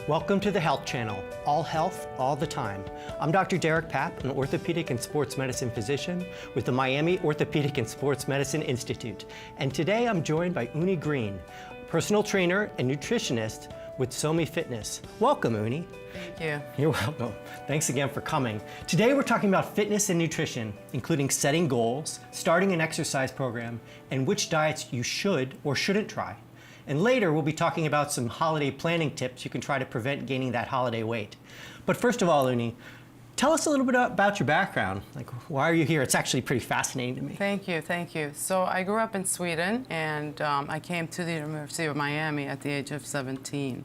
Welcome to the Health Channel, all health, all the time. I'm Dr. Derek Papp, an orthopedic and sports medicine physician with the Miami Orthopedic and Sports Medicine Institute. And today I'm joined by Unni Greene, personal trainer and nutritionist with Somi Fitness. Welcome, Unni. Thank you. You're welcome. Thanks again for coming. Today we're talking about fitness and nutrition, including setting goals, starting an exercise program, and which diets you should or shouldn't try. And later, we'll be talking about some holiday planning tips you can try to prevent gaining that holiday weight. But first of all, Unni, tell us a little bit about your background. Like, why are you here? It's actually pretty fascinating to me. Thank you, thank you. So I grew up in Sweden, and I came to the University of Miami at the age of 17.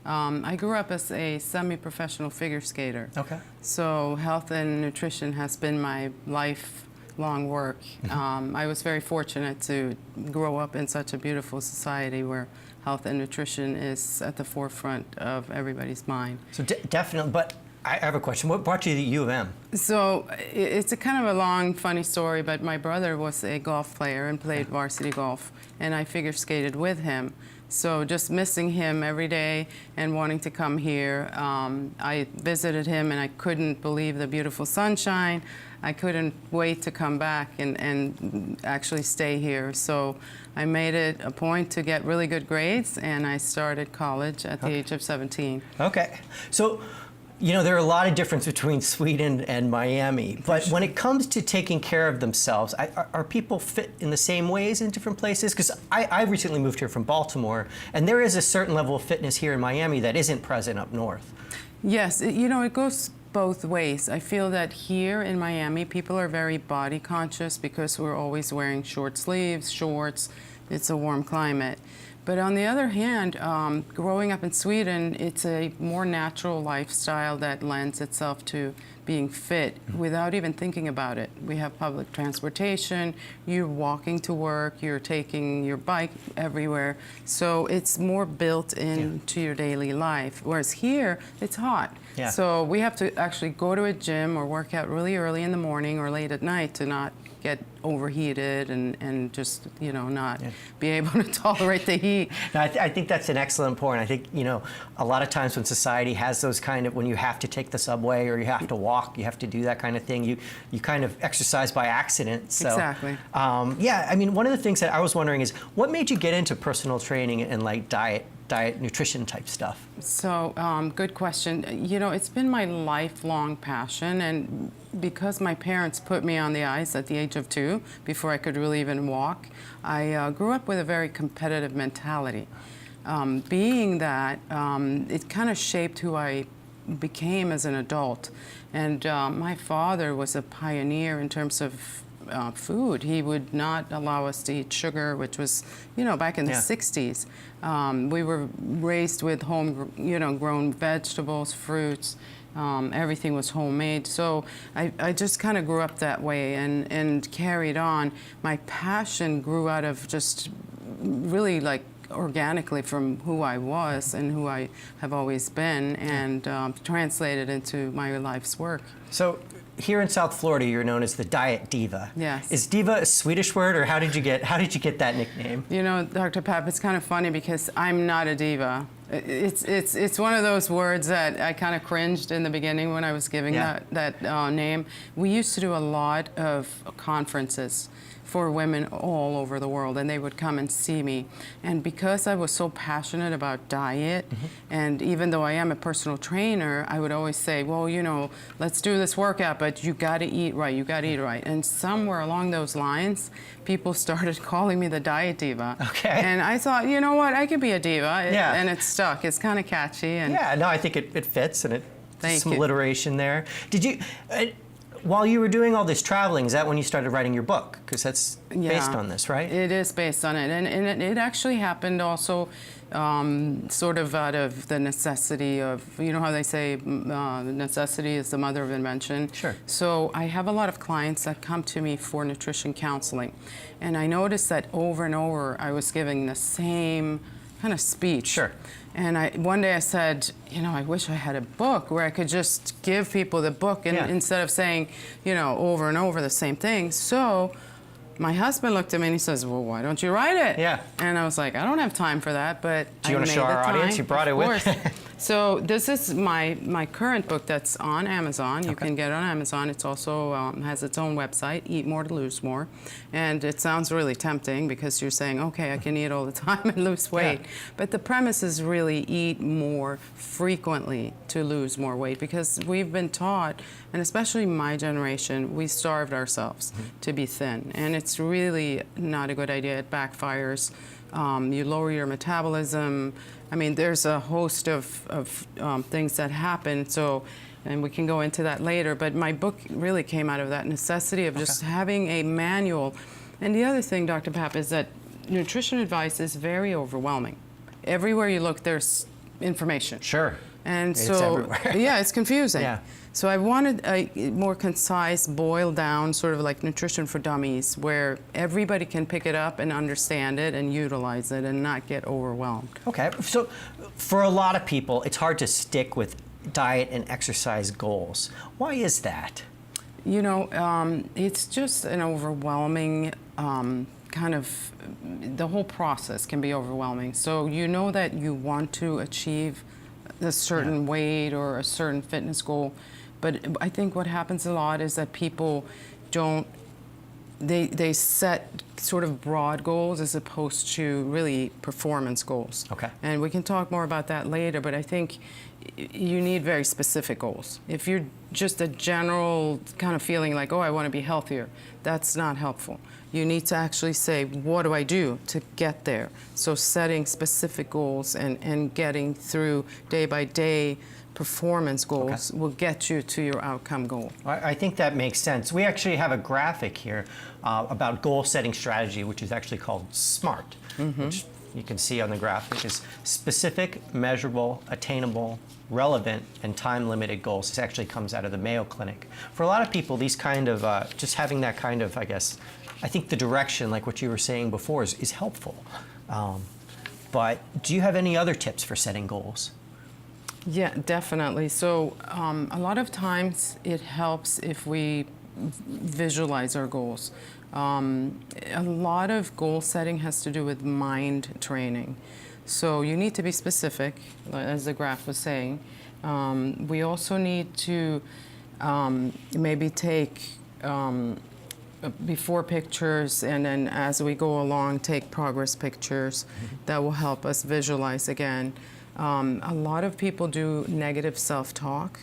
I grew up as a semi-professional figure skater. Okay. So health and nutrition has been my lifelong work. I was very fortunate to grow up in such a beautiful society where health and nutrition is at the forefront of everybody's mind. So definitely, but I have a question. What brought you to U of M? So it's a kind of a long, funny story, but my brother was a golf player and played varsity golf, and I figure skated with him. So just missing him every day and wanting to come here, I visited him and I couldn't believe the beautiful sunshine. I couldn't wait to come back and actually stay here. So I made it a point to get really good grades, and I started college at the age of 17. Okay. So, you know, there are a lot of difference between Sweden and Miami, but when it comes to taking care of themselves, are people fit in the same ways in different places? Because I recently moved here from Baltimore, and there is a certain level of fitness here in Miami that isn't present up north. Yes, you know, it goes both ways. I feel that here in Miami, people are very body conscious because we're always wearing short sleeves, shorts. It's a warm climate. But on the other hand, growing up in Sweden, it's a more natural lifestyle that lends itself to being fit without even thinking about it. We have public transportation, you're walking to work, you're taking your bike everywhere. So it's more built into your daily life. Whereas here, it's hot. Yeah. So we have to actually go to a gym or work out really early in the morning or late at night to not get overheated and just, you know, not be able to tolerate the heat. No, I think that's an excellent point. I think, you know, a lot of times when society has those kind of, when you have to take the subway or you have to walk, you have to do that kind of thing, you kind of exercise by accident. So, exactly. Yeah, I mean, one of the things that I was wondering is, what made you get into personal training and like diet, nutrition type stuff? So, good question. You know, it's been my lifelong passion, and because my parents put me on the ice at the age of 2, before I could really even walk, I grew up with a very competitive mentality. Being that, it kind of shaped who I became as an adult. And my father was a pioneer in terms of food. He would not allow us to eat sugar, which was, you know, back in the 60s. We were raised with grown vegetables, fruits. Everything was homemade. So I just kind of grew up that way and carried on. My passion grew out of just really like organically from who I was and who I have always been, and translated into my life's work. So here in South Florida, you're known as the diet diva. Yes. Is diva a Swedish word, or how did you get that nickname? You know, Dr. Papp, it's kind of funny because I'm not a diva. It's one of those words that I kind of cringed in the beginning when I was giving that name. We used to do a lot of conferences for women all over the world, and they would come and see me. And because I was so passionate about diet, and even though I am a personal trainer, I would always say, well, you know, let's do this workout, but you gotta eat right, you gotta eat right. And somewhere along those lines, people started calling me the diet diva. Okay. And I thought, you know what, I could be a diva, and it stuck. It's kind of catchy. And yeah, no, I think it fits, and Thank some you. alliteration there. Did you, while you were doing all this traveling, is that when you started writing your book? Because that's based on this, right? It is based on it, and it actually happened also sort of out of the necessity of, you know how they say necessity is the mother of invention? Sure. So I have a lot of clients that come to me for nutrition counseling, and I noticed that over and over I was giving the same kind of speech. Sure. And one day I said, you know, I wish I had a book where I could just give people the book and instead of saying, you know, over and over the same thing. So my husband looked at me and he says, well, why don't you write it? Yeah. And I was like, I don't have time for that, but do you want to show our audience? You brought it with. So this is my current book that's on Amazon. You Okay. can get it on Amazon. It's also has its own website, Eat More to Lose More. And it sounds really tempting because you're saying, okay, I can eat all the time and lose weight. Yeah. But the premise is really eat more frequently to lose more weight, because we've been taught, and especially my generation, we starved ourselves to be thin. And it's really not a good idea. It backfires. You lower your metabolism. I mean, there's a host of things that happen. So, and we can go into that later. But my book really came out of that necessity of just having a manual. And the other thing, Dr. Papp, is that nutrition advice is very overwhelming. Everywhere you look, there's information. Sure. And It's so, everywhere. yeah, it's confusing. Yeah. So I wanted a more concise, boiled down, sort of like Nutrition for Dummies, where everybody can pick it up and understand it and utilize it and not get overwhelmed. Okay, so for a lot of people, it's hard to stick with diet and exercise goals. Why is that? You know, it's just an overwhelming kind of, the whole process can be overwhelming. So you know that you want to achieve a certain weight or a certain fitness goal, but I think what happens a lot is that people don't, they set sort of broad goals as opposed to really performance goals. Okay. And we can talk more about that later, but I think you need very specific goals. If you're just a general kind of feeling like, oh, I want to be healthier, that's not helpful. You need to actually say, what do I do to get there? So setting specific goals and getting through day by day performance goals will get you to your outcome goal. I think that makes sense. We actually have a graphic here about goal setting strategy, which is actually called SMART, which you can see on the graphic is specific, measurable, attainable, relevant, and time-limited goals. This actually comes out of the Mayo Clinic. For a lot of people, these kind of, just having that kind of, I guess, I think the direction, like what you were saying before, is helpful. But do you have any other tips for setting goals? Yeah, definitely. So a lot of times it helps if we visualize our goals. A lot of goal setting has to do with mind training. So you need to be specific, as the graph was saying. We also need to maybe take before pictures, and then as we go along, take progress pictures that will help us visualize again. A lot of people do negative self-talk,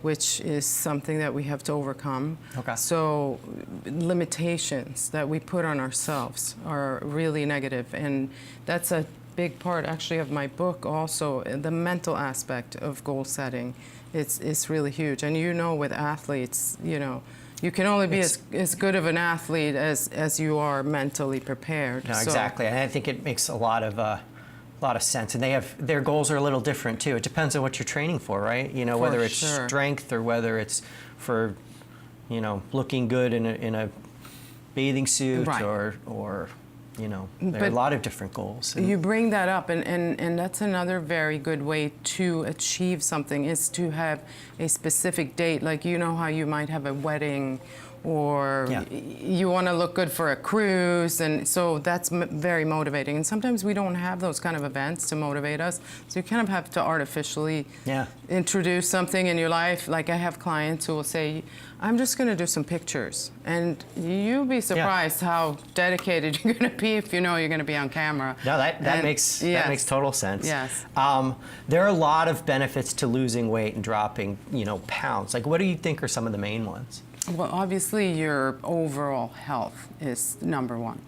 which is something that we have to overcome. Okay. So limitations that we put on ourselves are really negative, and that's a big part actually of my book also. The mental aspect of goal setting, it's really huge. And you know, with athletes, you know, you can only be as good of an athlete as you are mentally prepared. No, So- exactly. And I think it makes a lot of sense. And they have, their goals are a little different too. It depends on what you're training for, right? You know, For whether it's sure. strength or whether it's for, you know, looking good in a bathing suit Right. or you know, there are a But lot of different goals. And You bring that up, and that's another very good way to achieve something, is to have a specific date. Like, you know how you might have a wedding, or Yeah. you want to look good for a cruise, and so that's very motivating. And sometimes we don't have those kind of events to motivate us, so you kind of have to artificially Yeah. introduce something in your life. Like, I have clients who will say, I'm just going to do some pictures, and you'll be surprised how dedicated you're going to be if you know you're going to be on camera. no, that makes total sense. Yes. There are a lot of benefits to losing weight and dropping, you know, pounds. Like, what do you think are some of the main ones? Well, obviously, your overall health is number one.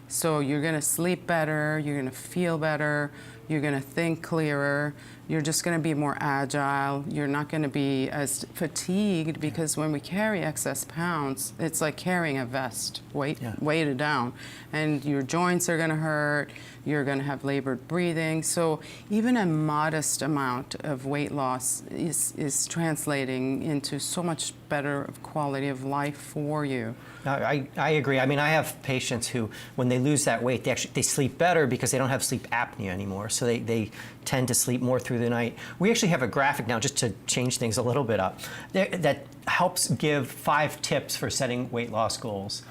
So you're going to sleep better, you're going to feel better, you're going to think clearer, you're just going to be more agile, you're not going to be as fatigued, because when we carry excess pounds, it's like carrying a vest weighted down, and your joints are going to hurt, you're going to have labored breathing. So even a modest amount of weight loss is translating into so much better quality of life for you. I agree. I mean, I have patients who, when they lose that weight, they sleep better because they don't have sleep apnea anymore. So they tend to sleep more through the night. We actually have a graphic now, just to change things a little bit up, that helps give 5 tips for setting weight loss goals.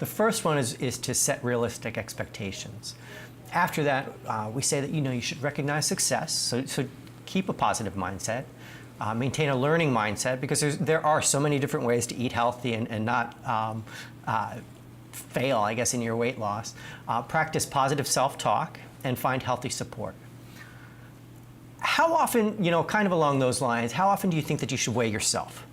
The first one is to set realistic expectations. After that, we say that, you know, you should recognize success. So keep a positive mindset, maintain a learning mindset, because there are so many different ways to eat healthy and not fail, I guess, in your weight loss. Practice positive self-talk and find healthy support. How often, kind of along those lines, how often do you think that you should weigh yourself?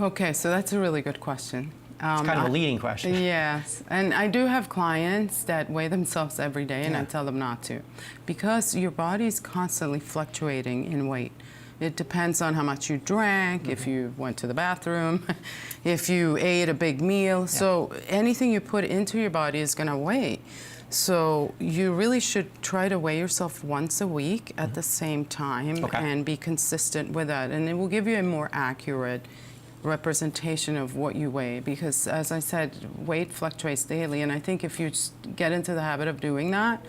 Okay, so that's a really good question. It's kind of a leading question. Yes, and I do have clients that weigh themselves every day, and I tell them not to, because your body is constantly fluctuating in weight. It depends on how much you drank, if you went to the bathroom, if you ate a big meal. So anything you put into your body is going to weigh. So you really should try to weigh yourself once a week at the same time and be consistent with that. And it will give you a more accurate representation of what you weigh, because as I said, weight fluctuates daily. And I think if you get into the habit of doing that,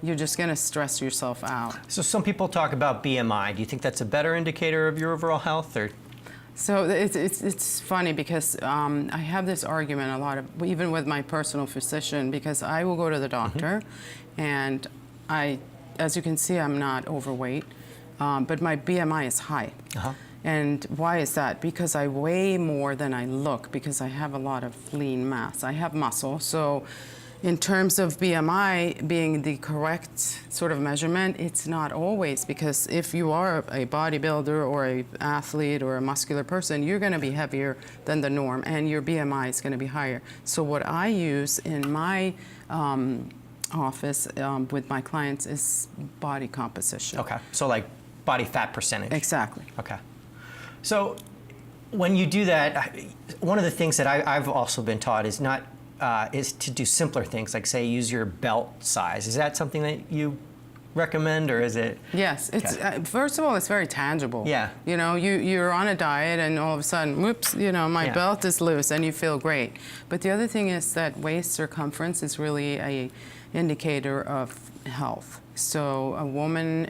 you're just going to stress yourself out. So some people talk about BMI. Do you think that's a better indicator of your overall health? Or? So it's funny because I have this argument a lot, even with my personal physician, because I will go to the doctor and as you can see, I'm not overweight, but my BMI is high. And why is that? Because I weigh more than I look, because I have a lot of lean mass. I have muscle, so in terms of BMI being the correct sort of measurement, it's not always, because if you are a bodybuilder or an athlete or a muscular person, you're going to be heavier than the norm, and your BMI is going to be higher. So what I use in my office with my clients is body composition. Okay, so like body fat percentage. Exactly. Okay. So when you do that, one of the things that I've also been taught is is to do simpler things, like say use your belt size. Is that something that you recommend, or is it? Yes, it's first of all, it's very tangible. Yeah. You're on a diet and all of a sudden, whoops, my belt is loose, and you feel great. But the other thing is that waist circumference is really a indicator of health. So a woman,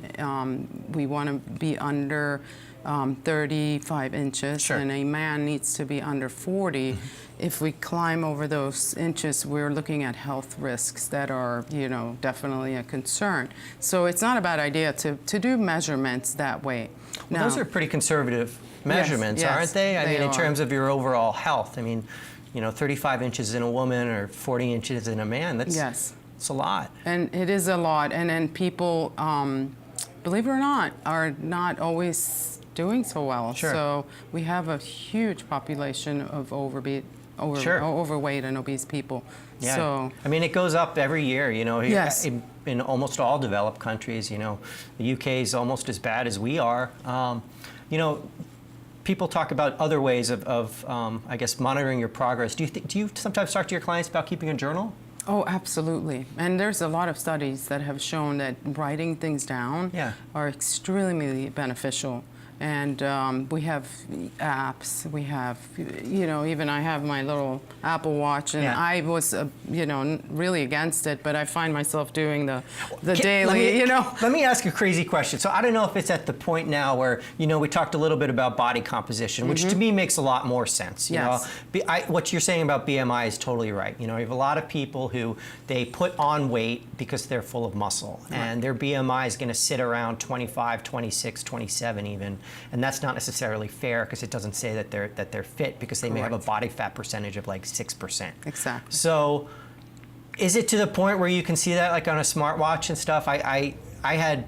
we want to be under 35 inches, and a man needs to be under 40. If we climb over those inches, we're looking at health risks that are, definitely a concern. So it's not a bad idea to do measurements that way. Well, those are pretty conservative measurements, aren't they? I mean, in terms of your overall health. I mean, 35 inches in a woman or 40 inches in a man, that's a lot. And it is a lot. And then people, believe it or not, are not always doing so well. So we have a huge population of overweight and obese people. Yeah. So I mean, it goes up every year. In almost all developed countries. The UK is almost as bad as we are. People talk about other ways of I guess, monitoring your progress. Do you sometimes talk to your clients about keeping a journal? Oh, absolutely. And there's a lot of studies that have shown that writing things down are extremely beneficial. And we have apps. We have, even I have my little Apple Watch, and I was, really against it, but I find myself doing the daily, Let me ask you a crazy question. So I don't know if it's at the point now where, we talked a little bit about body composition, which to me makes a lot more sense. What you're saying about BMI is totally right. You have a lot of people who they put on weight because they're full of muscle, and their BMI is going to sit around 25, 26, 27 even. And that's not necessarily fair, because it doesn't say that they're fit, because they may have a body fat percentage of like 6%. Exactly. So is it to the point where you can see that like on a smartwatch and stuff? I had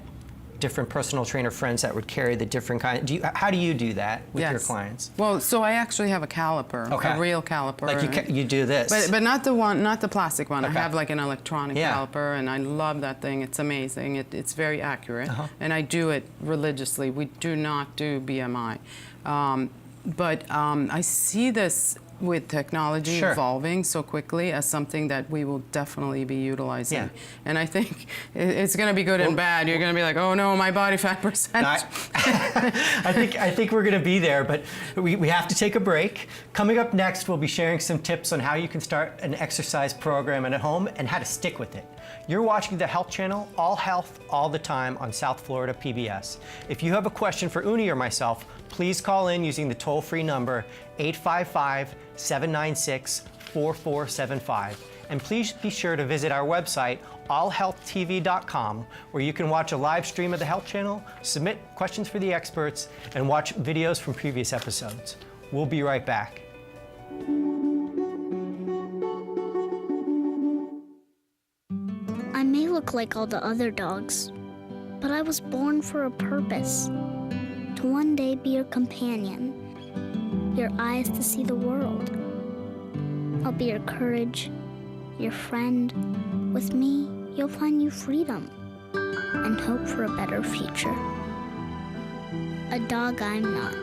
different personal trainer friends that would carry the different kind. How do you do that with your clients? Well, so I actually have a caliper, a real caliper. Like you do this, but not the plastic one. I have like an electronic caliper, and I love that thing. It's amazing. It's very accurate, and I do it religiously. We do not do BMI, but I see this with technology evolving so quickly as something that we will definitely be utilizing. And I think it's going to be good and bad. You're going to be like, oh no, my body fat percentage. I think we're going to be there, but we have to take a break. Coming up next, we'll be sharing some tips on how you can start an exercise program at home and how to stick with it. You're watching the Health Channel, all health, all the time on South Florida PBS. If you have a question for Unni or myself, please call in using the toll-free number 855-796-4475. And please be sure to visit our website, allhealthtv.com, where you can watch a live stream of the Health Channel, submit questions for the experts, and watch videos from previous episodes. We'll be right back. I may look like all the other dogs, but I was born for a purpose. To one day be your companion, your eyes to see the world. I'll be your courage, your friend. With me, you'll find new freedom and hope for a better future. A dog I'm not.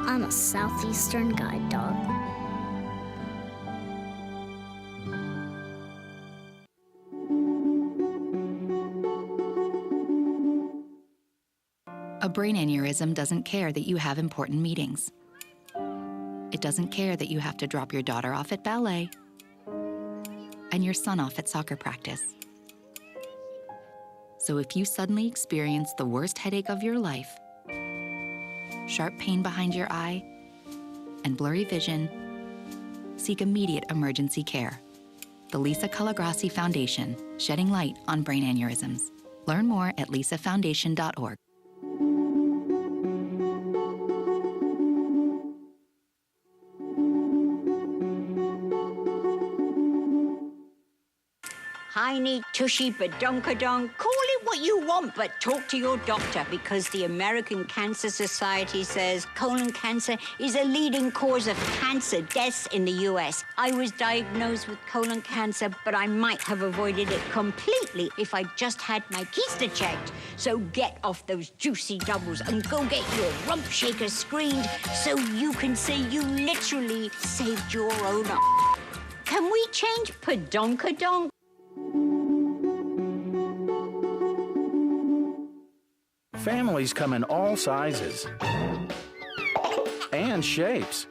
I'm a Southeastern guide dog. A brain aneurysm doesn't care that you have important meetings. It doesn't care that you have to drop your daughter off at ballet and your son off at soccer practice. So if you suddenly experience the worst headache of your life, sharp pain behind your eye, and blurry vision, seek immediate emergency care. The Lisa Calagrassi Foundation, shedding light on brain aneurysms. Learn more at lisafoundation.org. Heiny, tushy, badonkadonk, call it what you want, but talk to your doctor, because the American Cancer Society says colon cancer is a leading cause of cancer deaths in the U.S. I was diagnosed with colon cancer, but I might have avoided it completely if I just had my keister checked. So get off those juicy doubles and go get your rump shaker screened so you can say you literally saved your own. Can we change padonkadonk? Families come in all sizes and shapes.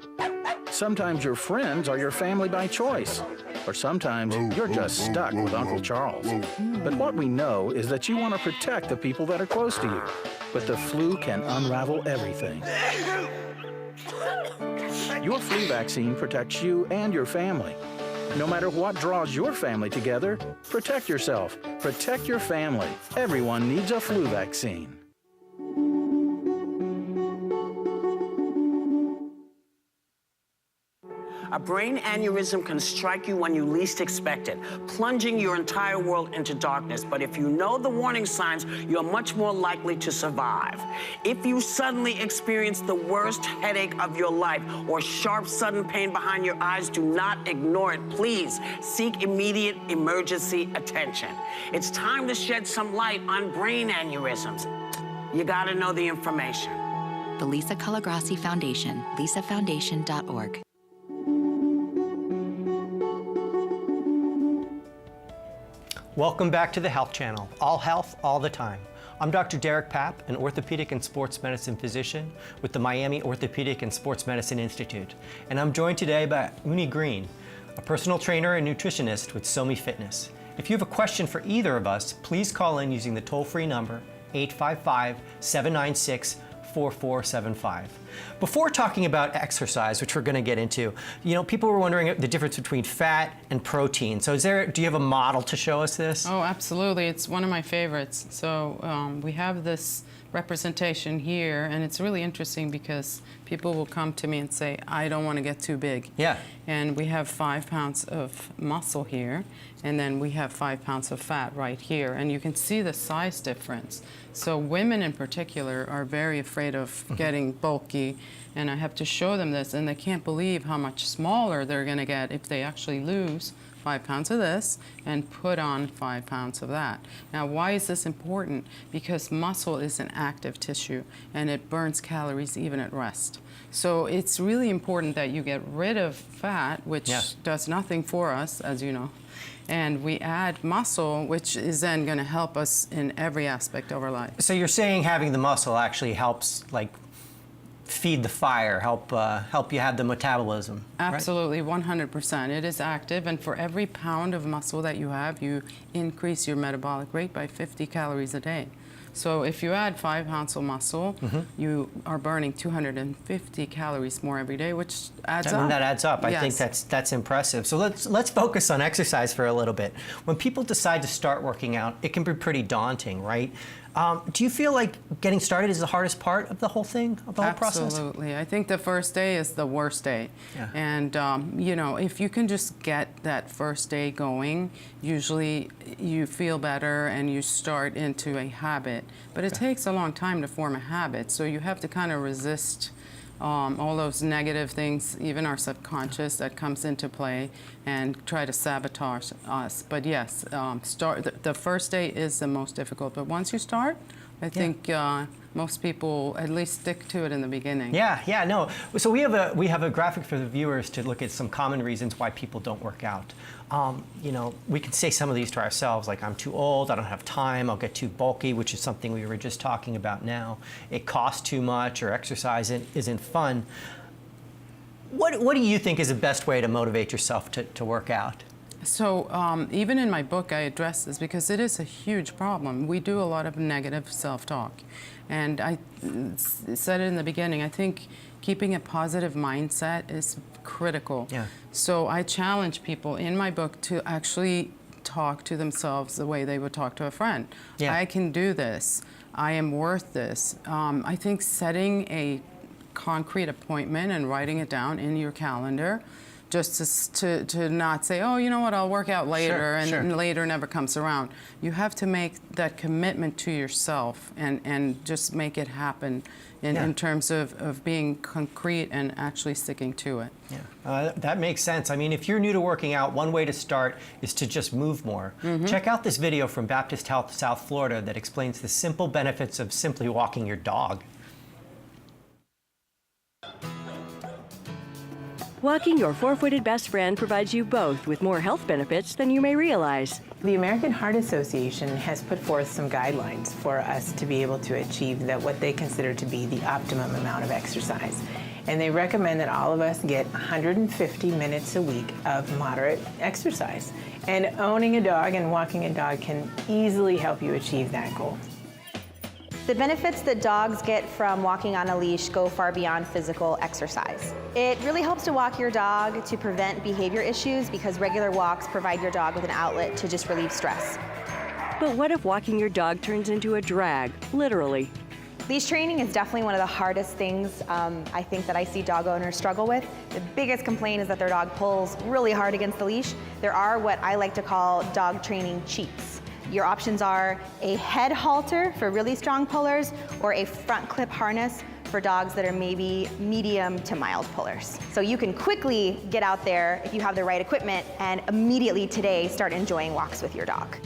Sometimes your friends are your family by choice, or sometimes you're just stuck with Uncle Charles. But what we know is that you want to protect the people that are close to you. But the flu can unravel everything. Your flu vaccine protects you and your family. No matter what draws your family together, protect yourself, protect your family. Everyone needs a flu vaccine. A brain aneurysm can strike you when you least expect it, plunging your entire world into darkness. But if you know the warning signs, you're much more likely to survive. If you suddenly experience the worst headache of your life or sharp, sudden pain behind your eyes, do not ignore it. Please seek immediate emergency attention. It's time to shed some light on brain aneurysms. You gotta know the information. The Lisa Calagrassi Foundation, lisafoundation.org. Welcome back to the Health Channel, all health, all the time. I'm Dr. Derek Papp, an orthopedic and sports medicine physician with the Miami Orthopedic and Sports Medicine Institute. And I'm joined today by Unni Greene, a personal trainer and nutritionist with SoMe Fitness. If you have a question for either of us, please call in using the toll-free number 855-796-4475. Before talking about exercise, which we're going to get into, people were wondering the difference between fat and protein. So do you have a model to show us this? Oh, absolutely. It's one of my favorites. So we have this representation here, and it's really interesting because people will come to me and say, I don't want to get too big. Yeah. And we have 5 pounds of muscle here, and then we have 5 pounds of fat right here, and you can see the size difference. So women in particular are very afraid of getting bulky, and I have to show them this, and they can't believe how much smaller they're going to get if they actually lose 5 pounds of this and put on 5 pounds of that. Now, why is this important? Because muscle is an active tissue, and it burns calories even at rest. So it's really important that you get rid of fat, which does nothing for us, as you know, and we add muscle, which is then going to help us in every aspect of our life. So you're saying having the muscle actually helps, like, feed the fire, help you have the metabolism. Absolutely, right? 100%. It is active, and for every pound of muscle that you have, you increase your metabolic rate by 50 calories a day. So if you add 5 pounds of muscle, you are burning 250 calories more every day, which adds up. That adds up. I Yes. think that's impressive. So let's focus on exercise for a little bit. When people decide to start working out, it can be pretty daunting, right? Do you feel like getting started is the hardest part of the whole thing, of the whole process? Absolutely. I think the first day is the worst day. Yeah. And, you know, if you can just get that first day going, usually you feel better and you start into a habit. But it takes a long time to form a habit, so you have to kind of resist all those negative things, even our subconscious that comes into play, and try to sabotage us. But yes, the first day is the most difficult. But once you start, I think most people at least stick to it in the beginning. Yeah, no. So we have a graphic for the viewers to look at some common reasons why people don't work out. You know, we could say some of these to ourselves, like I'm too old, I don't have time, I'll get too bulky, which is something we were just talking about now. It costs too much, or exercise isn't fun. What do you think is the best way to motivate yourself to work out? So even in my book, I address this because it is a huge problem. We do a lot of negative self-talk. And I said it in the beginning, I think keeping a positive mindset is critical. Yeah. So I challenge people in my book to actually talk to themselves the way they would talk to a friend. Yeah. I can do this. I am worth this. I think setting a concrete appointment and writing it down in your calendar, just to not say, oh, you know what, I'll work out later, and later never comes around. You have to make that commitment to yourself and just make it happen in terms of being concrete and actually sticking to it. Yeah, that makes sense. I mean, if you're new to working out, one way to start is to just move more. Check out this video from Baptist Health South Florida that explains the simple benefits of simply walking your dog. Walking your four-footed best friend provides you both with more health benefits than you may realize. The American Heart Association has put forth some guidelines for us to be able to achieve what they consider to be the optimum amount of exercise. And they recommend that all of us get 150 minutes a week of moderate exercise. And owning a dog and walking a dog can easily help you achieve that goal. The benefits that dogs get from walking on a leash go far beyond physical exercise. It really helps to walk your dog to prevent behavior issues because regular walks provide your dog with an outlet to just relieve stress. But what if walking your dog turns into a drag, literally? Leash training is definitely one of the hardest things I think that I see dog owners struggle with. The biggest complaint is that their dog pulls really hard against the leash. There are what I like to call dog training cheats. Your options are a head halter for really strong pullers or a front clip harness for dogs that are maybe medium to mild pullers. So you can quickly get out there if you have the right equipment and immediately today start enjoying walks with your dog.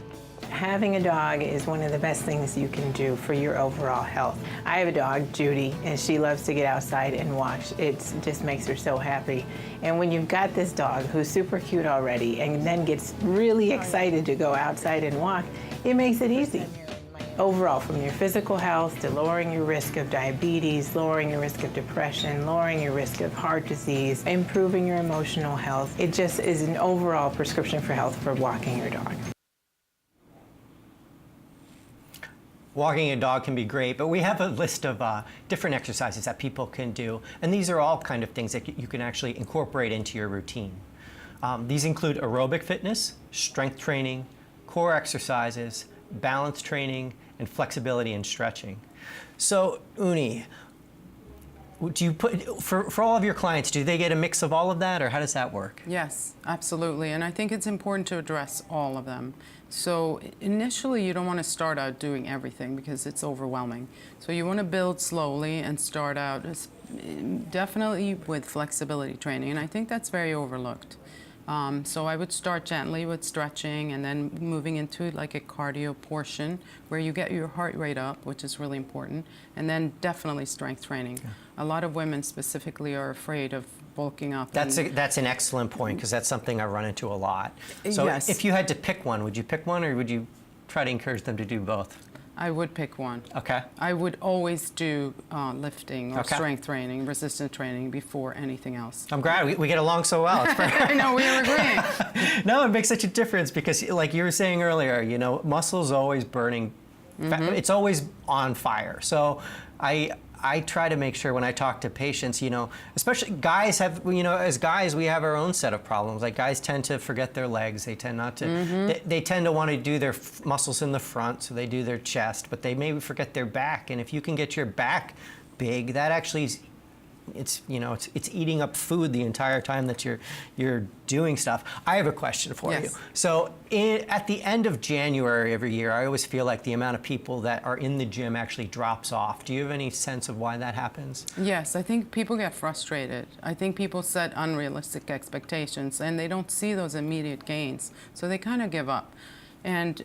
Having a dog is one of the best things you can do for your overall health. I have a dog, Judy, and she loves to get outside and walk. It just makes her so happy. And when you've got this dog who's super cute already and then gets really excited to go outside and walk, it makes it easy. Overall, from your physical health to lowering your risk of diabetes, lowering your risk of depression, lowering your risk of heart disease, improving your emotional health, it just is an overall prescription for health for walking your dog. Walking a dog can be great, but we have a list of different exercises that people can do, and these are all kind of things that you can actually incorporate into your routine. These include aerobic fitness, strength training, core exercises, balance training, and flexibility and stretching. So, Unni, do you put, for all of your clients, do they get a mix of all of that, or how does that work? Yes, absolutely, and I think it's important to address all of them. So initially, you don't want to start out doing everything because it's overwhelming. So you want to build slowly and start out definitely with flexibility training, and I think that's very overlooked. So I would start gently with stretching and then moving into like a cardio portion where you get your heart rate up, which is really important, and then definitely strength training. Yeah. A lot of women specifically are afraid of bulking up. That's an excellent point because that's something I run into a lot. So yes. If you had to pick one, would you pick one or would you try to encourage them to do both? I would pick one. Okay. I would always do lifting or Okay. strength training, resistance training before anything else. I'm glad we get along so well. It's I know, we are agreeing. No, it makes such a difference because, like you were saying earlier, you know, muscle's always burning. It's always on fire. So I try to make sure when I talk to patients, you know, especially guys have, you know, as guys, we have our own set of problems. Like guys tend to forget their legs. They tend not to, they tend to want to do their muscles in the front, so they do their chest, but they maybe forget their back. And if you can get your back big, that actually is, it's, you know, it's eating up food the entire time that you're doing stuff. I have a question for you. So at the end of January every year, I always feel like the amount of people that are in the gym actually drops off. Do you have any sense of why that happens? Yes, I think people get frustrated. I think people set unrealistic expectations and they don't see those immediate gains, so they kind of give up. And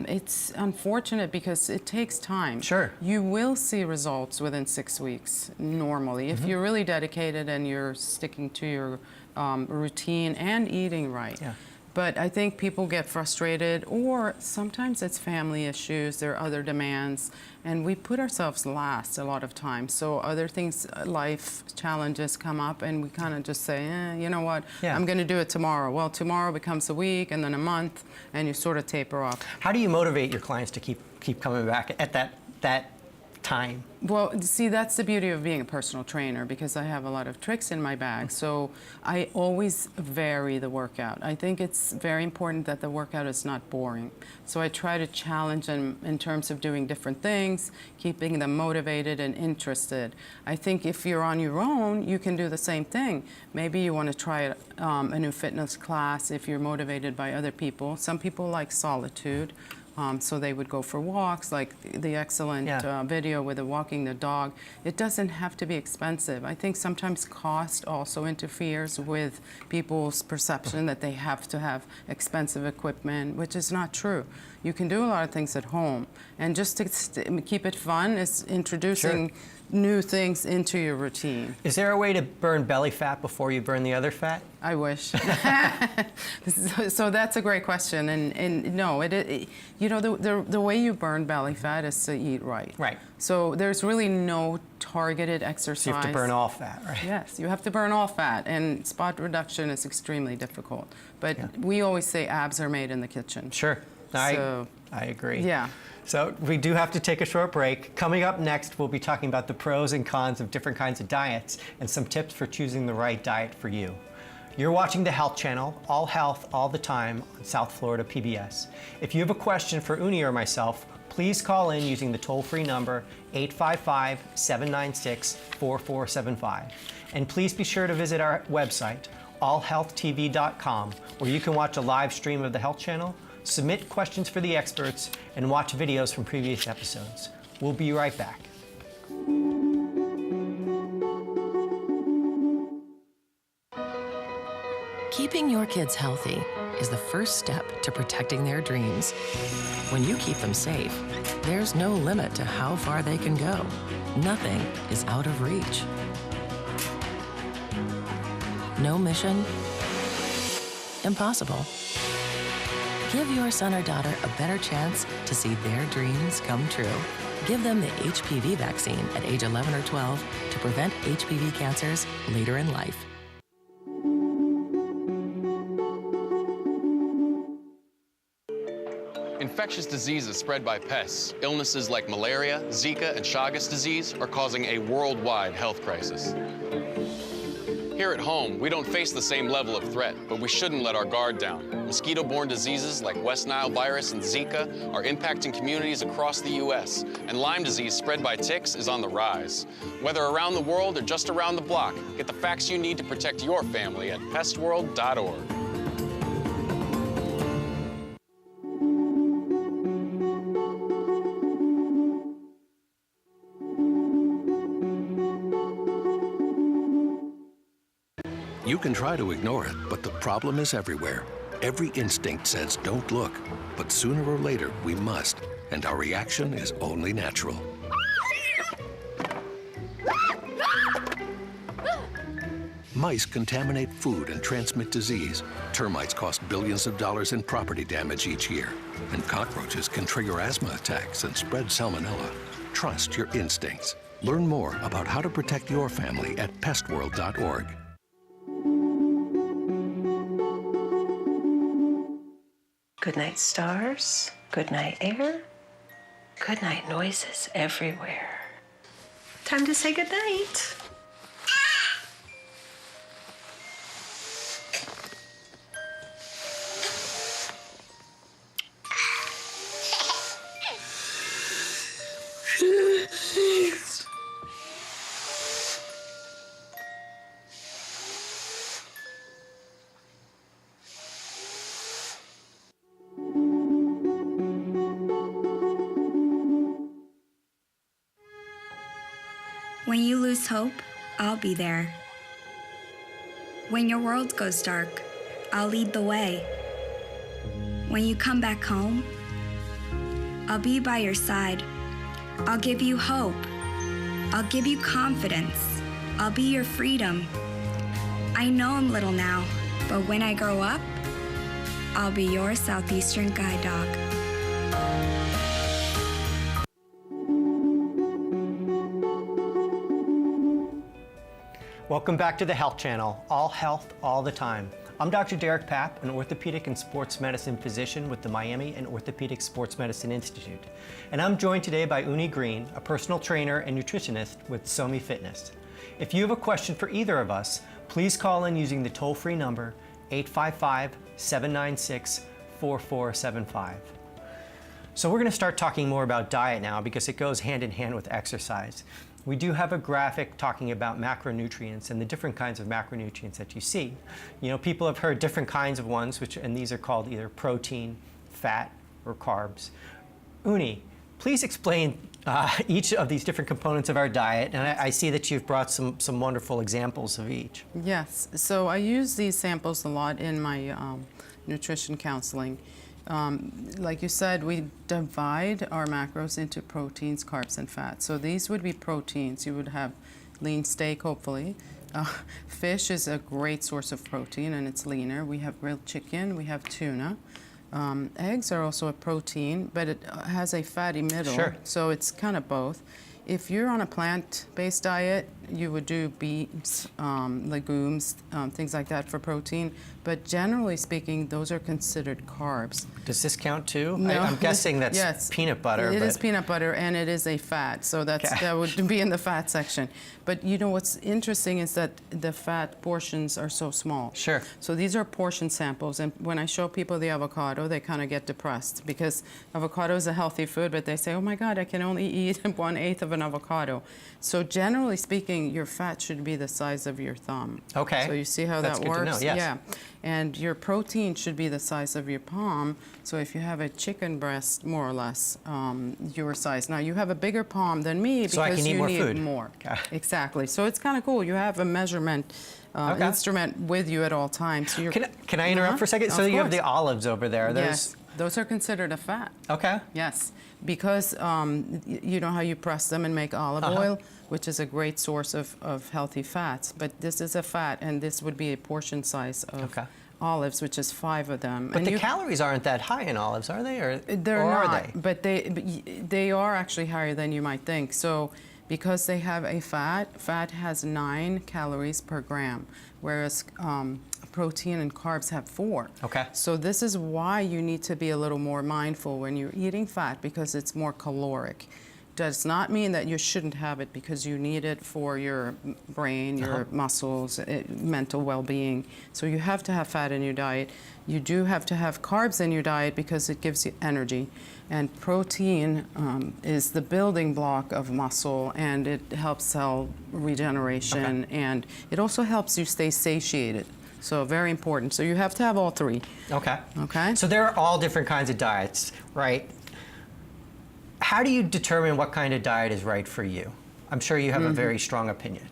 it's unfortunate because it takes time. Sure. You will see results within 6 weeks normally if you're really dedicated and you're sticking to your routine and eating right. Yeah. But I think people get frustrated, or sometimes it's family issues, there are other demands, and we put ourselves last a lot of times. So other things, life challenges come up, and we kind of just say, you know what, I'm going to do it tomorrow. Well, tomorrow becomes a week, and then a month, and you sort of taper off. How do you motivate your clients to keep coming back at that time? Well, see, that's the beauty of being a personal trainer, because I have a lot of tricks in my bag. So I always vary the workout. I think it's very important that the workout is not boring. So I try to challenge them in terms of doing different things, keeping them motivated and interested. I think if you're on your own, you can do the same thing. Maybe you want to try a new fitness class if you're motivated by other people. Some people like solitude. So they would go for walks, like the excellent video with walking the dog. It doesn't have to be expensive. I think sometimes cost also interferes with people's perception that they have to have expensive equipment, which is not true. You can do a lot of things at home. And just to keep it fun is introducing new things into your routine. Is there a way to burn belly fat before you burn the other fat? I wish. So that's a great question, and no, you know, the way you burn belly fat is to eat right. Right. So there's really no targeted exercise. So you have to burn all fat, right? Yes, you have to burn all fat, and spot reduction is extremely difficult. But we always say abs are made in the kitchen. Sure. I agree. Yeah. So we do have to take a short break. Coming up next, we'll be talking about the pros and cons of different kinds of diets and some tips for choosing the right diet for you. You're watching the Health Channel, all health, all the time on South Florida PBS. If you have a question for Unni or myself, please call in using the toll-free number 855-796-4475. And please be sure to visit our website, allhealthtv.com, where you can watch a live stream of the Health Channel, submit questions for the experts, and watch videos from previous episodes. We'll be right back. Keeping your kids healthy is the first step to protecting their dreams. When you keep them safe, there's no limit to how far they can go. Nothing is out of reach. No mission? Impossible. Give your son or daughter a better chance to see their dreams come true. Give them the HPV vaccine at age 11 or 12 to prevent HPV cancers later in life. Infectious diseases spread by pests, illnesses like malaria, Zika, and Chagas disease are causing a worldwide health crisis. Here at home, we don't face the same level of threat, but we shouldn't let our guard down. Mosquito-borne diseases like West Nile virus and Zika are impacting communities across the U.S., and Lyme disease spread by ticks is on the rise. Whether around the world or just around the block, get the facts you need to protect your family at pestworld.org. You can try to ignore it, but the problem is everywhere. Every instinct says don't look, but sooner or later we must, and our reaction is only natural. Mice contaminate food and transmit disease. Termites cost billions of dollars in property damage each year. And cockroaches can trigger asthma attacks and spread salmonella. Trust your instincts. Learn more about how to protect your family at pestworld.org. Good night, stars. Good night, air. Good night, noises everywhere. Time to say good night. When you lose hope, I'll be there. When your world goes dark, I'll lead the way. When you come back home, I'll be by your side. I'll give you hope. I'll give you confidence. I'll be your freedom. I know I'm little now, but when I grow up, I'll be your Southeastern guide dog. Welcome back to the Health Channel, all health, all the time. I'm Dr. Derek Papp, an orthopedic and sports medicine physician with the Miami and Orthopedic Sports Medicine Institute. And I'm joined today by Unni Greene, a personal trainer and nutritionist with SOMI Fitness. If you have a question for either of us, please call in using the toll-free number 855-796-4475. So we're going to start talking more about diet now because it goes hand in hand with exercise. We do have a graphic talking about macronutrients and the different kinds of macronutrients that you see. You know, people have heard different kinds of ones, and these are called either protein, fat, or carbs. Unni, please explain each of these different components of our diet, and I see that you've brought some wonderful examples of each. Yes, so I use these samples a lot in my nutrition counseling. Like you said, we divide our macros into proteins, carbs, and fats. So these would be proteins. You would have lean steak, hopefully. Fish is a great source of protein, and it's leaner. We have grilled chicken. We have tuna. Eggs are also a protein, but it has a fatty middle. Sure. So it's kind of both. If you're on a plant-based diet, you would do beets, legumes, things like that for protein. But generally speaking, those are considered carbs. Does this count too? No. I'm guessing that's yes. peanut butter. It is peanut butter, and it is a fat, so that would be in the fat section. But you know what's interesting is that the fat portions are so small. Sure. So these are portion samples, and when I show people the avocado, they kind of get depressed because avocado is a healthy food, but they say, oh my God, I can only eat 1/8 of an avocado. So generally speaking, your fat should be the size of your thumb. Okay. So you see how That's that good works? to know, yes. Yeah. And your protein should be the size of your palm. So if you have a chicken breast, more or less, your size. Now you have a bigger palm than me because so I can eat you more need food. more. Okay. Exactly. So it's kind of cool. You have a measurement instrument with you at all times. So can I interrupt for a second? So you have the olives over there. Yes. Those are considered a fat. Okay. Yes. Because you know how you press them and make olive oil, which is a great source of healthy fats. But this is a fat, and this would be a portion size of olives, which is 5 of them. But the calories aren't that high in olives, are they? Or they're not, are they? But they are actually higher than you might think. So because they have a fat has 9 calories per gram, whereas protein and carbs have 4. Okay. So this is why you need to be a little more mindful when you're eating fat, because it's more caloric. Does not mean that you shouldn't have it, because you need it for your brain, your muscles, mental well-being. So you have to have fat in your diet. You do have to have carbs in your diet because it gives you energy. And protein is the building block of muscle, and it helps cell regeneration, and it also helps you stay satiated. So very important. So you have to have all 3. Okay. Okay. So there are all different kinds of diets, right? How do you determine what kind of diet is right for you? I'm sure you have a very strong opinion.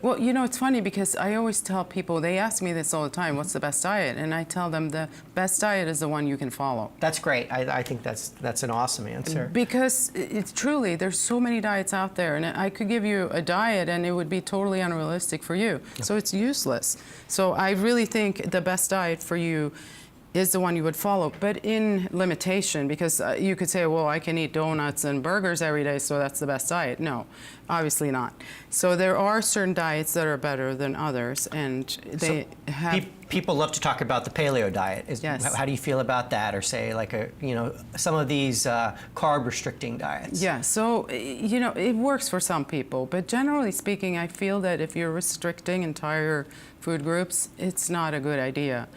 Well, you know, it's funny because I always tell people, they ask me this all the time, what's the best diet? And I tell them the best diet is the one you can follow. That's great. I think that's an awesome answer. Because it's truly, there's so many diets out there, and I could give you a diet and it would be totally unrealistic for you. So it's useless. So I really think the best diet for you is the one you would follow, but in limitation, because you could say, well, I can eat donuts and burgers every day, so that's the best diet. No, obviously not. So there are certain diets that are better than others, and they have... People love to talk about the paleo diet. Yes. How do you feel about that? Or say, like, some of these carb-restricting diets? Yeah, so, you know, it works for some people, but generally speaking, I feel that if you're restricting entire food groups, it's not a good idea.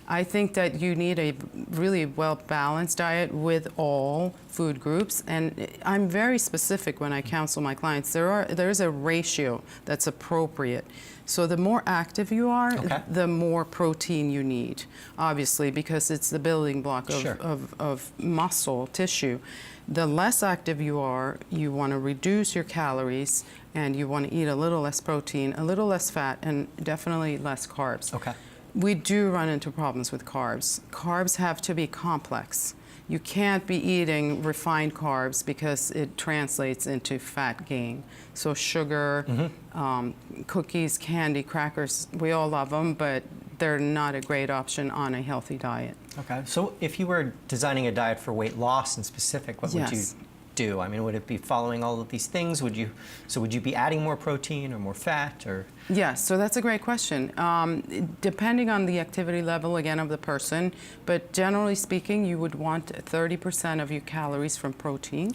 I think that you need a really well-balanced diet with all food groups, and I'm very specific when I counsel my clients. There's a ratio that's appropriate. So the more active you are, the more protein you need, obviously, because it's the building block of muscle tissue. The less active you are, you want to reduce your calories, and you want to eat a little less protein, a little less fat, and definitely less carbs. Okay. We do run into problems with carbs. Carbs have to be complex. You can't be eating refined carbs because it translates into fat gain. So sugar, cookies, candy, crackers, we all love them, but they're not a great option on a healthy diet. Okay, so if you were designing a diet for weight loss in specific, what would you do? I mean, would it be following all of these things? Would you be adding more protein or more fat, or? Yes, so that's a great question. Depending on the activity level, again, of the person, but generally speaking, you would want 30% of your calories from protein,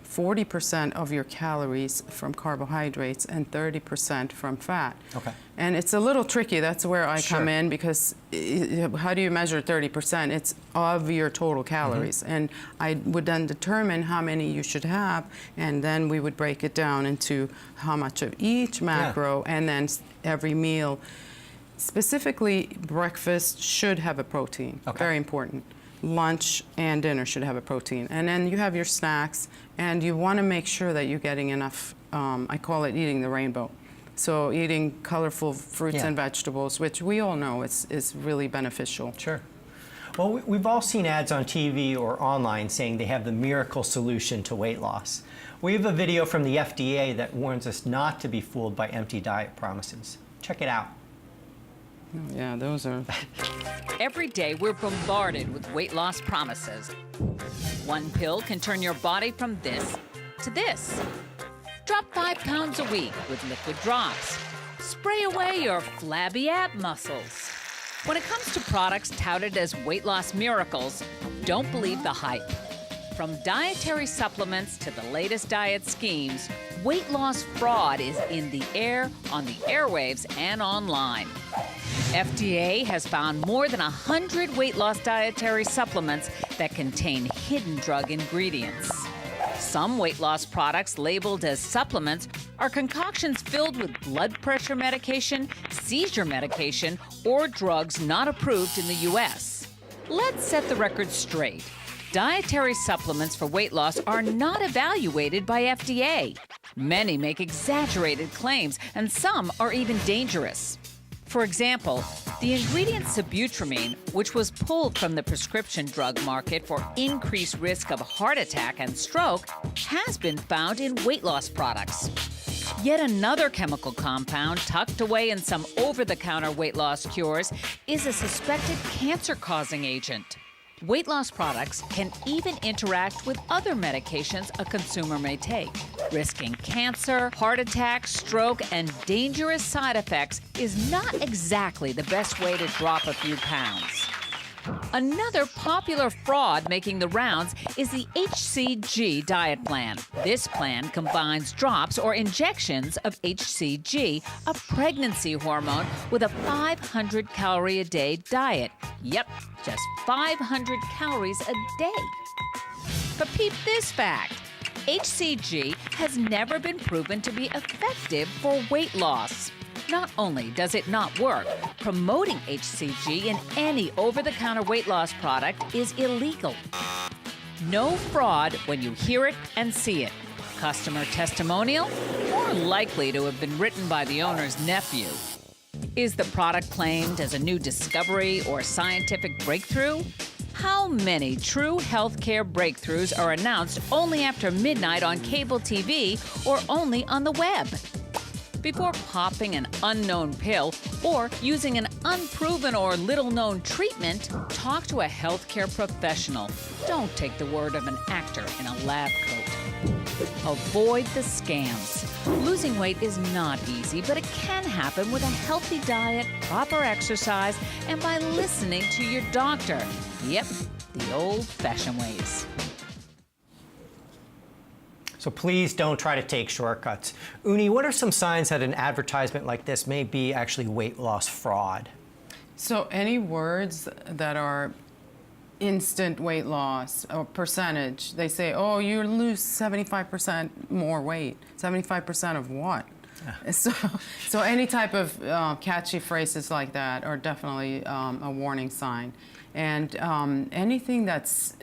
40% of your calories from carbohydrates, and 30% from fat. Okay. And it's a little tricky. That's where I come in, because how do you measure 30%? It's of your total calories. And I would then determine how many you should have, and then we would break it down into how much of each macro, and then every meal. Specifically, breakfast should have a protein. Very important. Lunch and dinner should have a protein. And then you have your snacks, and you want to make sure that you're getting enough, I call it eating the rainbow. So eating colorful fruits and vegetables, which we all know is really beneficial. Sure. Well, we've all seen ads on TV or online saying they have the miracle solution to weight loss. We have a video from the FDA that warns us not to be fooled by empty diet promises. Check it out. Yeah, those are... Every day we're bombarded with weight loss promises. One pill can turn your body from this to this. Drop 5 pounds a week with liquid drops. Spray away your flabby ab muscles. When it comes to products touted as weight loss miracles, don't believe the hype. From dietary supplements to the latest diet schemes, weight loss fraud is in the air, on the airwaves, and online. FDA has found more than 100 weight loss dietary supplements that contain hidden drug ingredients. Some weight loss products labeled as supplements are concoctions filled with blood pressure medication, seizure medication, or drugs not approved in the U.S. Let's set the record straight. Dietary supplements for weight loss are not evaluated by FDA. Many make exaggerated claims, and some are even dangerous. For example, the ingredient sibutramine, which was pulled from the prescription drug market for increased risk of heart attack and stroke, has been found in weight loss products. Yet another chemical compound tucked away in some over-the-counter weight loss cures is a suspected cancer-causing agent. Weight loss products can even interact with other medications a consumer may take. Risking cancer, heart attack, stroke, and dangerous side effects is not exactly the best way to drop a few pounds. Another popular fraud making the rounds is the HCG diet plan. This plan combines drops or injections of HCG, a pregnancy hormone, with a 500-calorie-a-day diet. Yep, just 500 calories a day. But peep this fact. HCG has never been proven to be effective for weight loss. Not only does it not work, promoting HCG in any over-the-counter weight loss product is illegal. No fraud when you hear it and see it. customer testimonial or likely to have been written by the owner's nephew? Is the product claimed as a new discovery or scientific breakthrough? How many true healthcare breakthroughs are announced only after midnight on cable TV or only on the web? Before popping an unknown pill or using an unproven or little-known treatment, talk to a healthcare professional. Don't take the word of an actor in a lab coat. Avoid the scams. Losing weight is not easy, but it can happen with a healthy diet, proper exercise, and by listening to your doctor. Yep, the old-fashioned ways. So please don't try to take shortcuts. Unni, what are some signs that an advertisement like this may be actually weight loss fraud? So any words that are instant weight loss or percentage, they say, oh, you lose 75% more weight. 75% of what? Yeah. So any type of catchy phrases like that are definitely a warning sign. And anything that's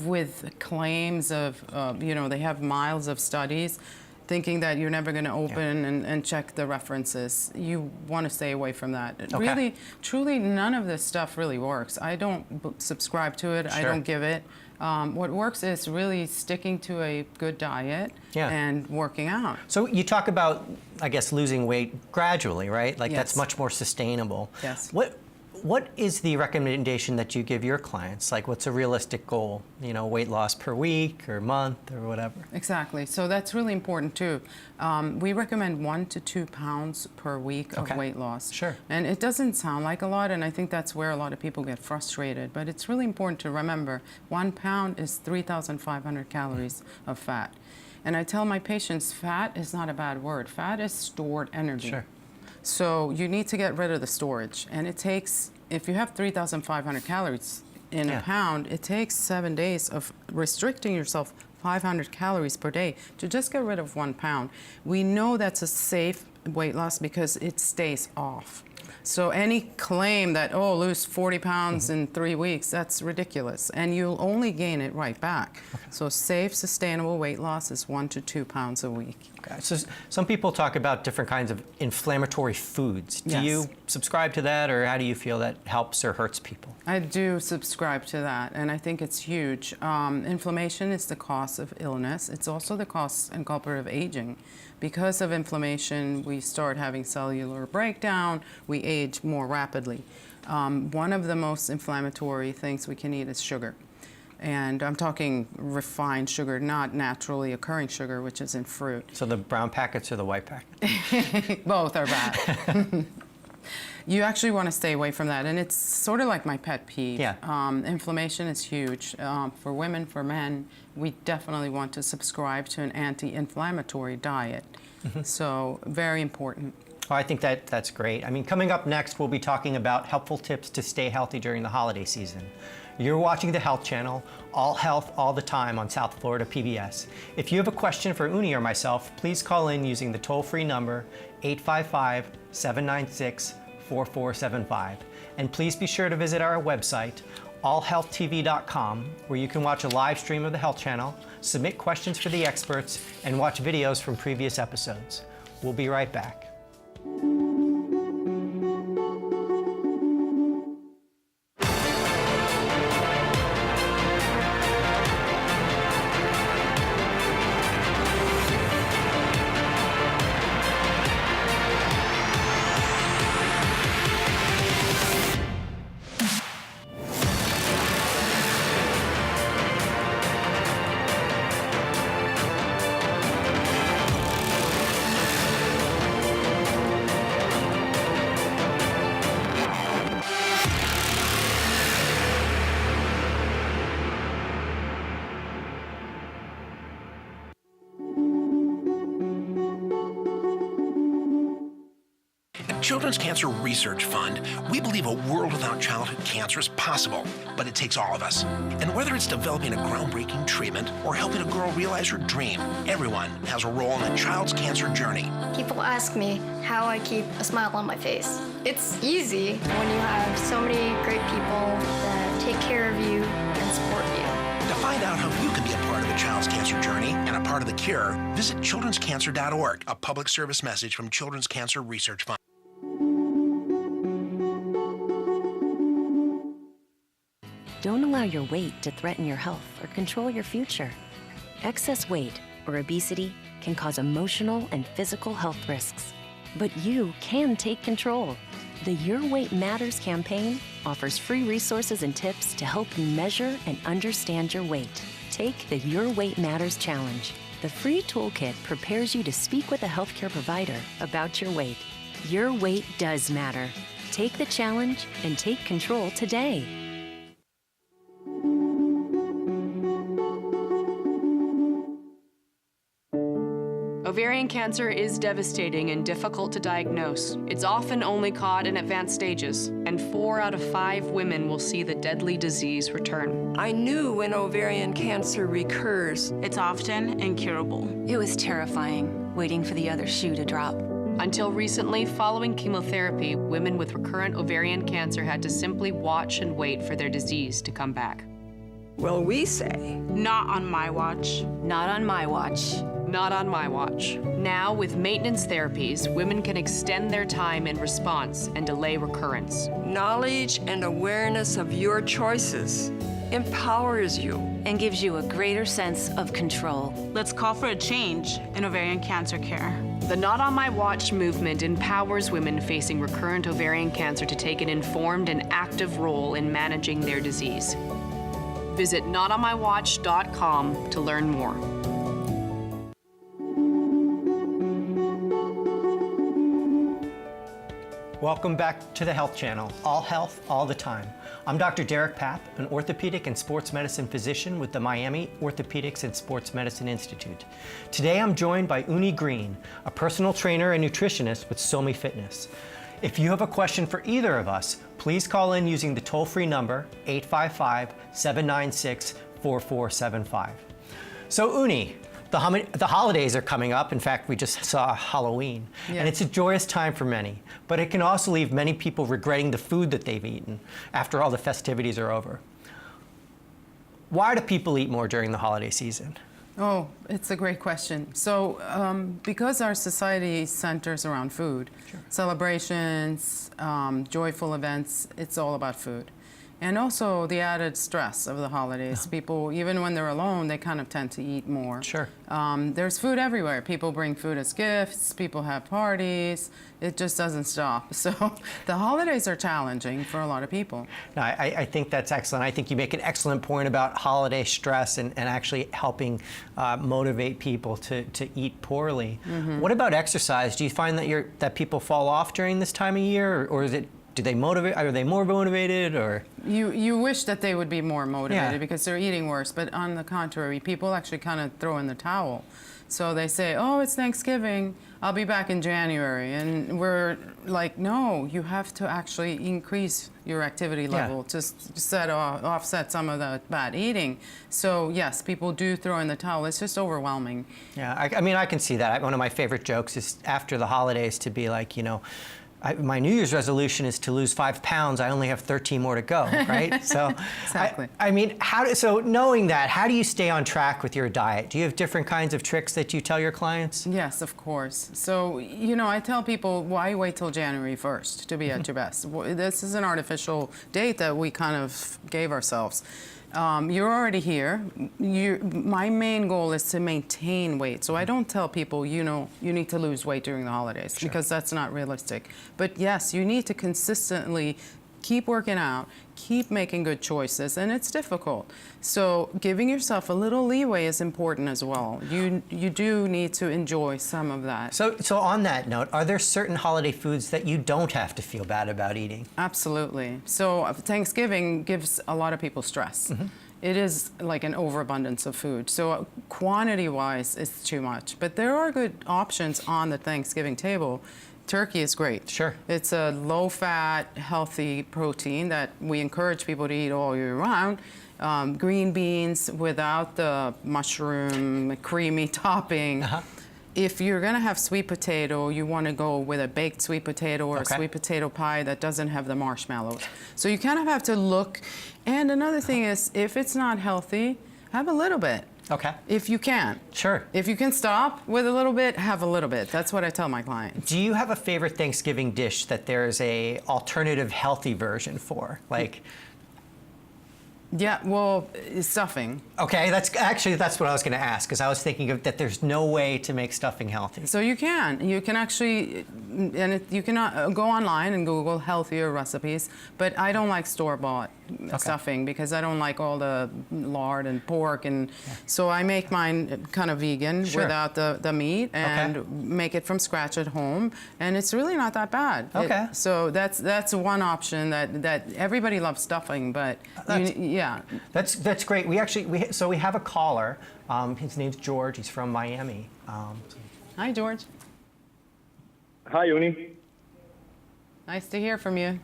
with claims of, they have miles of studies, thinking that you're never going to open and check the references. You want to stay away from that. Okay. Really, truly, none of this stuff really works. I don't subscribe to it. Sure. I don't give it. What works is really sticking to a good diet and working out. So you talk about, I guess, losing weight gradually, right? Like that's much more sustainable. Yes. What is the recommendation that you give your clients? Like, what's a realistic goal? Weight loss per week or month or whatever? Exactly. So that's really important too. We recommend 1 to 2 pounds per week of weight loss. Sure. And it doesn't sound like a lot, and I think that's where a lot of people get frustrated. But it's really important to remember 1 pound is 3,500 calories of fat. And I tell my patients, fat is not a bad word. Fat is stored energy. Sure. So you need to get rid of the storage. And it takes, if you have 3,500 calories in a pound, it takes 7 days of restricting yourself 500 calories per day to just get rid of 1 pound. We know that's a safe weight loss because it stays off. So any claim that, oh, lose 40 pounds in 3 weeks, that's ridiculous. And you'll only gain it right back. So safe, sustainable weight loss is 1 to 2 pounds a week. Okay. So some people talk about different kinds of inflammatory foods. Do you subscribe to that, or how do you feel that helps or hurts people? I do subscribe to that, and I think it's huge. Inflammation is the cause of illness. It's also the cause and culprit of aging. Because of inflammation, we start having cellular breakdown, we age more rapidly. One of the most inflammatory things we can eat is sugar. And I'm talking refined sugar, not naturally occurring sugar, which is in fruit. So the brown packets or the white packets? Both are bad. You actually want to stay away from that, and it's sort of like my pet peeve. Inflammation is huge. For women, for men, we definitely want to subscribe to an anti-inflammatory diet. So very important. Well, I think that's great. I mean, coming up next, we'll be talking about helpful tips to stay healthy during the holiday season. You're watching the Health Channel, all health, all the time on South Florida PBS. If you have a question for Unni or myself, please call in using the toll-free number 855-796-4475. And please be sure to visit our website, allhealthtv.com, where you can watch a live stream of the Health Channel, submit questions for the experts, and watch videos from previous episodes. We'll be right back. Children's Cancer Research Fund, we believe a world without childhood cancer is possible, but it takes all of us. And whether it's developing a groundbreaking treatment or helping a girl realize her dream, everyone has a role in a child's cancer journey. People ask me how I keep a smile on my face. It's easy when you have so many great people that take care of you and support you. To find out how you can be a part of the child's cancer journey and a part of the cure, visit childrenscancer.org, a public service message from Children's Cancer Research Fund. Don't allow your weight to threaten your health or control your future. Excess weight or obesity can cause emotional and physical health risks. But you can take control. The Your Weight Matters campaign offers free resources and tips to help you measure and understand your weight. Take the Your Weight Matters Challenge. The free toolkit prepares you to speak with a healthcare provider about your weight. Your weight does matter. Take the challenge and take control today. Ovarian cancer is devastating and difficult to diagnose. It's often only caught in advanced stages, and 4 out of 5 women will see the deadly disease return. I knew when ovarian cancer recurs, It's often incurable. It was terrifying, waiting for the other shoe to drop. Until recently, following chemotherapy, women with recurrent ovarian cancer had to simply watch and wait for their disease to come back. well, we say, Not on my watch. Not on my watch. Not on my watch. Now, with maintenance therapies, women can extend their time in response and delay recurrence. knowledge and awareness of your choices empowers you. And gives you a greater sense of control. Let's call for a change in ovarian cancer care. The Not On My Watch movement empowers women facing recurrent ovarian cancer to take an informed and active role in managing their disease. Visit notonmywatch.com to learn more. Welcome back to the Health Channel, all health, all the time. I'm Dr. Derek Papp, an orthopedic and sports medicine physician with the Miami Orthopedics and Sports Medicine Institute. Today I'm joined by Unni Greene, a personal trainer and nutritionist with Somi Fitness. If you have a question for either of us, please call in using the toll-free number 855-796-4475. So Unni, the holidays are coming up. In fact, we just saw Halloween. Yeah. And it's a joyous time for many, but it can also leave many people regretting the food that they've eaten after all the festivities are over. Why do people eat more during the holiday season? Oh, it's a great question. So, because our society centers around food, celebrations, joyful events, it's all about food. And also the added stress of the holidays. People, even when they're alone, they kind of tend to eat more. Sure. There's food everywhere. People bring food as gifts, people have parties. It just doesn't stop. So the holidays are challenging for a lot of people. No, I think that's excellent. I think you make an excellent point about holiday stress and actually helping motivate people to eat poorly. Mm-hmm. What about exercise? Do you find that people fall off during this time of year, or is it? Are they more motivated, or? You wish that they would be more motivated Yeah. because they're eating worse, but on the contrary, people actually kind of throw in the towel. So they say, oh, it's Thanksgiving, I'll be back in January. And we're like, no, you have to actually increase your activity level to offset some of the bad eating. So yes, people do throw in the towel. It's just overwhelming. Yeah, I mean, I can see that. One of my favorite jokes is after the holidays to be like, my New Year's resolution is to lose 5 pounds. I only have 13 more to go, right? So, exactly. I mean, so knowing that, how do you stay on track with your diet? Do you have different kinds of tricks that you tell your clients? Yes, of course. So, I tell people, why wait till January 1st to be at your best? This is an artificial date that we kind of gave ourselves. You're already here. My main goal is to maintain weight. So I don't tell people, you need to lose weight during the holidays because that's not realistic. But yes, you need to consistently keep working out, keep making good choices, and it's difficult. So giving yourself a little leeway is important as well. You do need to enjoy some of that. So on that note, are there certain holiday foods that you don't have to feel bad about eating? Absolutely. So Thanksgiving gives a lot of people stress. Mm-hmm. It is like an overabundance of food. So quantity-wise, it's too much. But there are good options on the Thanksgiving table. Turkey is great. Sure. It's a low-fat, healthy protein that we encourage people to eat all year round. Green beans without the mushroom, creamy topping. Uh-huh. If you're going to have sweet potato, you want to go with a baked sweet potato or a sweet potato pie that doesn't have the marshmallows. So you kind of have to look. And another thing is, if it's not healthy, have a little bit. Okay. If you can. Sure. If you can stop with a little bit, have a little bit. That's what I tell my clients. Do you have a favorite Thanksgiving dish that there's a alternative healthy version for? Like, yeah, well, stuffing. okay, that's what I was going to ask, because I was thinking of that there's no way to make stuffing healthy. So you can actually, you can go online and Google healthier recipes, but I don't like store-bought stuffing because I don't like all the lard and pork, and so I make mine kind of vegan without the meat and make it from scratch at home, and it's really not that bad. Okay. So that's one option that everybody loves stuffing, but yeah. That's great. We have a caller. His name's George. He's from Miami. Hi, George. Hi, Unni. Nice to hear from you.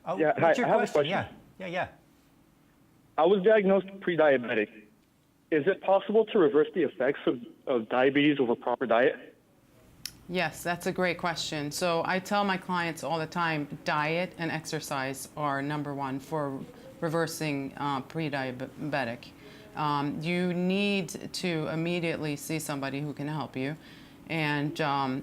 Oh, yeah, what's hi, your I have question? a question. Yeah. I was diagnosed pre-diabetic. Is it possible to reverse the effects of diabetes with a proper diet? Yes, that's a great question. So I tell my clients all the time, diet and exercise are number one for reversing pre-diabetic. You need to immediately see somebody who can help you, and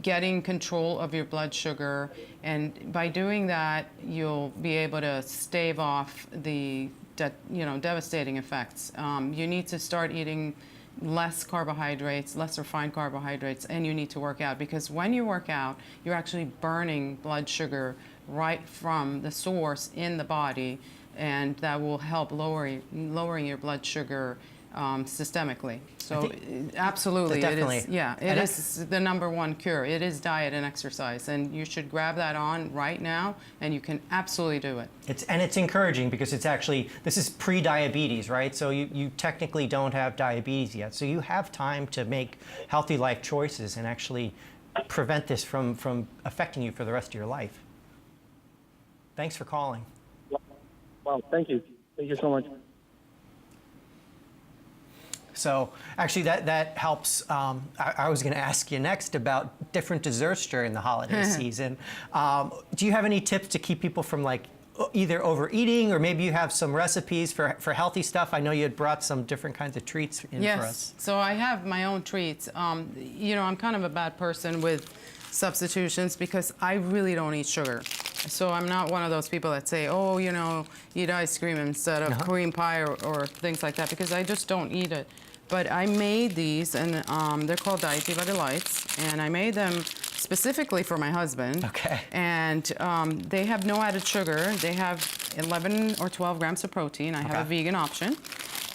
getting control of your blood sugar, and by doing that, you'll be able to stave off the devastating effects. You need to start eating less carbohydrates, less refined carbohydrates, and you need to work out, because when you work out, you're actually burning blood sugar right from the source in the body, and that will help lowering your blood sugar systemically. So absolutely, definitely. It is the number one cure. It is diet and exercise, and you should grab that on right now, and you can absolutely do it. It's encouraging because this is pre-diabetes, right? So you technically don't have diabetes yet. So you have time to make healthy life choices and actually prevent this from affecting you for the rest of your life. Thanks for calling. Wow, thank you. Thank you so much. So actually that helps. I was going to ask you next about different desserts during the holiday season. Do you have any tips to keep people from either overeating, or maybe you have some recipes for healthy stuff? I know you had brought some different kinds of treats in for us. Yes, so I have my own treats. I'm kind of a bad person with substitutions because I really don't eat sugar. So I'm not one of those people that say, oh, eat ice cream instead of cream pie or things like that, because I just don't eat it. But I made these, and they're called Diet Diva Delights, and I made them specifically for my husband. Okay. And they have no added sugar. They have 11 or 12 grams of protein. I have a vegan option.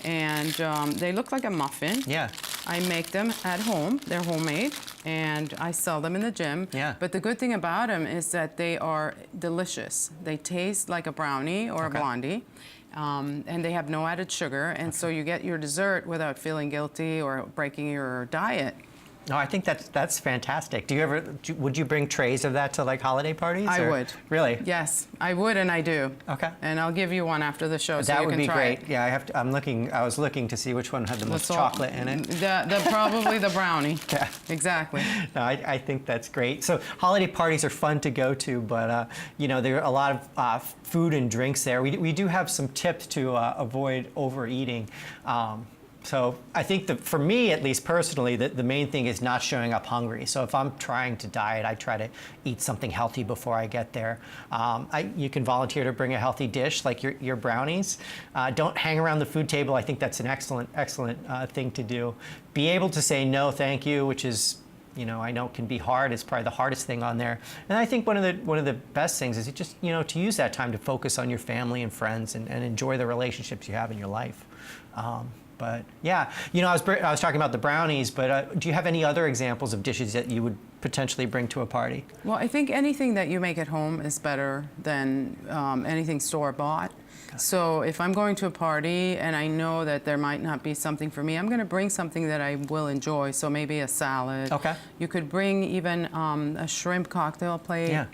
And they look like a muffin. Yeah. I make them at home. They're homemade, and I sell them in the gym. Yeah. But the good thing about them is that they are delicious. They taste like a brownie or a blondie, and they have no added sugar, and so you get your dessert without feeling guilty or breaking your diet. No, I think that's fantastic. Would you bring trays of that to holiday parties? I would. Really? Yes, I would, and I do. Okay. And I'll give you one after the show, so that you would can be try great. it. Yeah, I was looking to see which one had the most chocolate in it. Probably the brownie. Yeah. Exactly. No, I think that's great. So holiday parties are fun to go to, but there are a lot of food and drinks there. We do have some tips to avoid overeating. So I think for me, at least personally, the main thing is not showing up hungry. So if I'm trying to diet, I try to eat something healthy before I get there. You can volunteer to bring a healthy dish like your brownies. Don't hang around the food table. I think that's an excellent thing to do. Be able to say no, thank you, which is, I know can be hard. It's probably the hardest thing on there. And I think one of the best things is just to use that time to focus on your family and friends and enjoy the relationships you have in your life. But yeah, I was talking about the brownies, but do you have any other examples of dishes that you would potentially bring to a party? Well, I think anything that you make at home is better than anything store-bought. So if I'm going to a party and I know that there might not be something for me, I'm going to bring something that I will enjoy. So maybe a salad. Okay. You could bring even a shrimp cocktail plate. Yeah.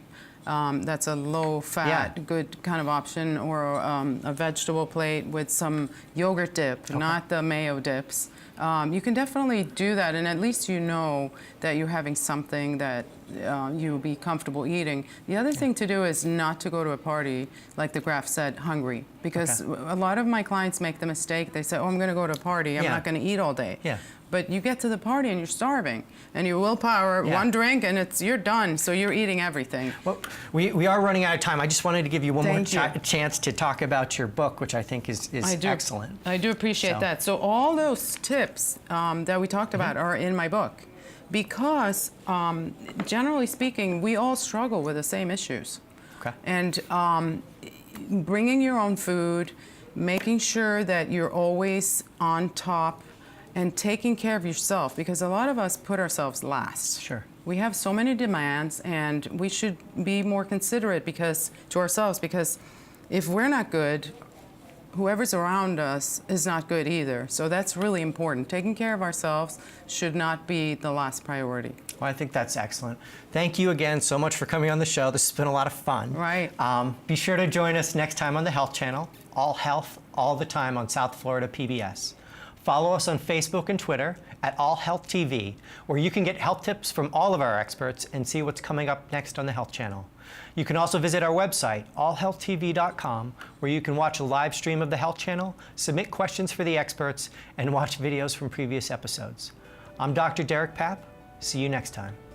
That's a low-fat, good kind of option, or a vegetable plate with some yogurt dip, not the mayo dips. You can definitely do that, and at least you know that you're having something that you be comfortable eating. The other thing to do is not to go to a party, like the graph said, hungry. Because a lot of my clients make the mistake, they say, oh, I'm going to go to a party, I'm not going to eat all day. But you get to the party and you're starving, and your willpower, one drink, and you're done, so you're eating everything. Well, we are running out of time. I just wanted to give you one more chance to talk about your book, which I think is excellent. I do appreciate that. So all those tips that we talked about are in my book, because generally speaking, we all struggle with the same issues. And bringing your own food, making sure that you're always on top, and taking care of yourself, because a lot of us put ourselves last. We have so many demands, and we should be more considerate to ourselves, because if we're not good, whoever's around us is not good either. So that's really important. Taking care of ourselves should not be the last priority. Well, I think that's excellent. Thank you again so much for coming on the show. This has been a lot of fun. Be sure to join us next time on the Health Channel, All Health, All the Time on South Florida PBS. Follow us on Facebook and Twitter at All Health TV, where you can get health tips from all of our experts and see what's coming up next on the Health Channel. You can also visit our website, allhealthtv.com, where you can watch a live stream of the Health Channel, submit questions for the experts, and watch videos from previous episodes. I'm Dr. Derek Papp. See you next time.